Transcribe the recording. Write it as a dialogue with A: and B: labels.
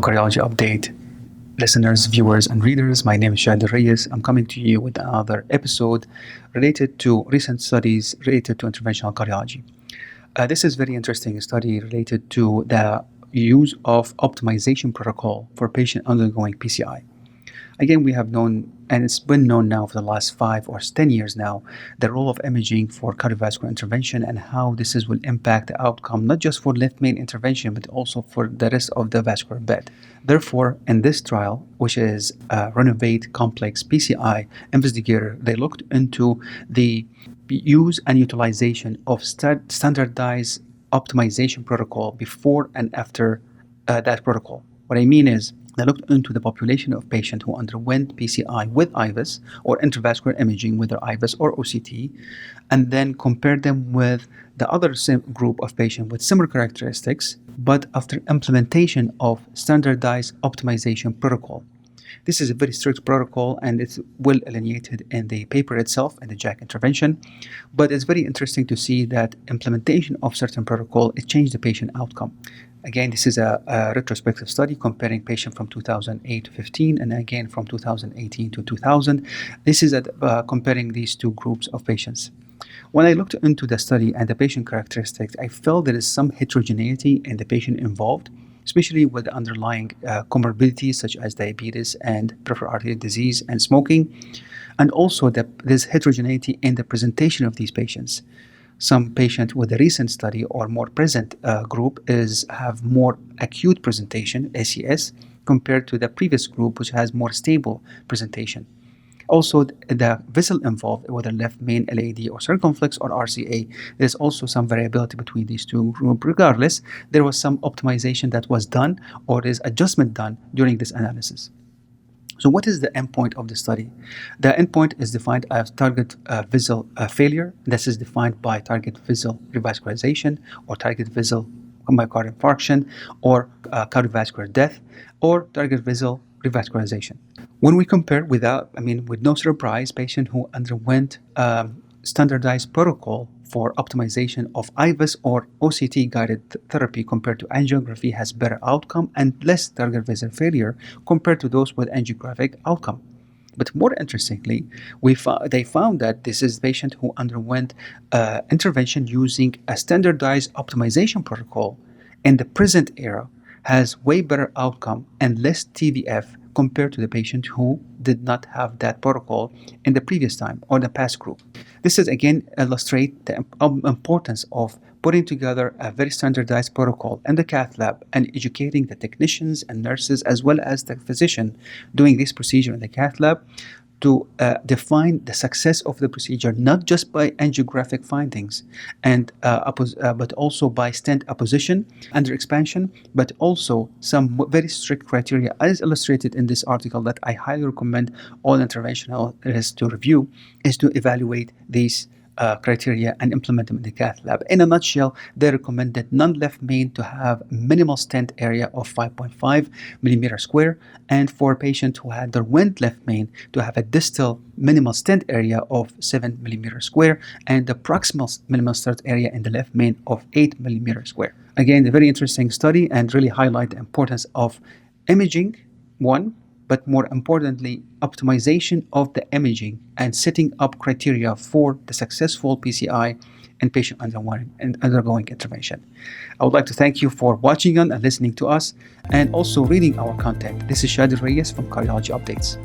A: Cardiology Update listeners, viewers, and readers. My name is Chadi Alraies. I'm coming to you with another episode related to recent studies related to interventional cardiology. This is very interesting study related to the use of optimization protocol for patient undergoing PCI. Again, we have known, and it's been known now for the last 5 or 10 years now, the role of imaging for cardiovascular intervention and how will impact the outcome, not just for left main intervention, but also for the rest of the vascular bed. Therefore, in this trial, which is Renovate Complex PCI investigator, they looked into the use and utilization of standardized optimization protocol before and after that protocol. What I mean is, they looked into the population of patients who underwent PCI with IVUS or intravascular imaging, whether IVUS or OCT, and then compared them with the other group of patients with similar characteristics, but after implementation of standardized optimization protocol. This is a very strict protocol, and it's well delineated in the paper itself and the JACC intervention. But it's very interesting to see that implementation of certain protocol, it changed the patient outcome. Again, this is a retrospective study comparing patients from 2008 to 15 and again from 2018 to 2000. This is comparing these two groups of patients. When I looked into the study and the patient characteristics, I felt there is some heterogeneity in the patient involved, especially with the underlying comorbidities such as diabetes and peripheral artery disease and smoking, and also there's heterogeneity in the presentation of these patients. Some patients with a recent study or more present group have more acute presentation, ACS, compared to the previous group, which has more stable presentation. Also, the vessel involved, whether left main LAD or circumflex or RCA, there's also some variability between these two groups. Regardless, there was some optimization that was done or is adjustment done during this analysis. So what is the endpoint of the study? The endpoint is defined as target vessel failure. This is defined by target vessel revascularization or target vessel myocardial infarction or cardiovascular death or target vessel revascularization. When we compare with no surprise, patients who underwent standardized protocol for optimization of IVUS or OCT guided therapy compared to angiography has better outcome and less target vessel failure compared to those with angiographic outcome. But more interestingly, they found that this is patient who underwent intervention using a standardized optimization protocol in the present era has way better outcome and less TVF compared to the patient who did not have that protocol in the previous time or the past group. This is again illustrate the importance of putting together a very standardized protocol in the cath lab and educating the technicians and nurses as well as the physician doing this procedure in the cath lab to define the success of the procedure, not just by angiographic findings and but also by stent apposition under expansion, but also some very strict criteria as illustrated in this article that I highly recommend all interventionalists to review, is to evaluate these criteria and implement them in the cath lab. In a nutshell, they recommended non-left main to have minimal stent area of 5.5 millimeter square, and for patients who had underwent left main to have a distal minimal stent area of 7 millimeter square and the proximal minimal stent area in the left main of 8 millimeter square. Again, a very interesting study and really highlight the importance of imaging, one, but more importantly, optimization of the imaging and setting up criteria for the successful PCI in patient undergoing intervention. I would like to thank you for watching and listening to us and also reading our content. This is Chadi Alraies from Cardiology Updates.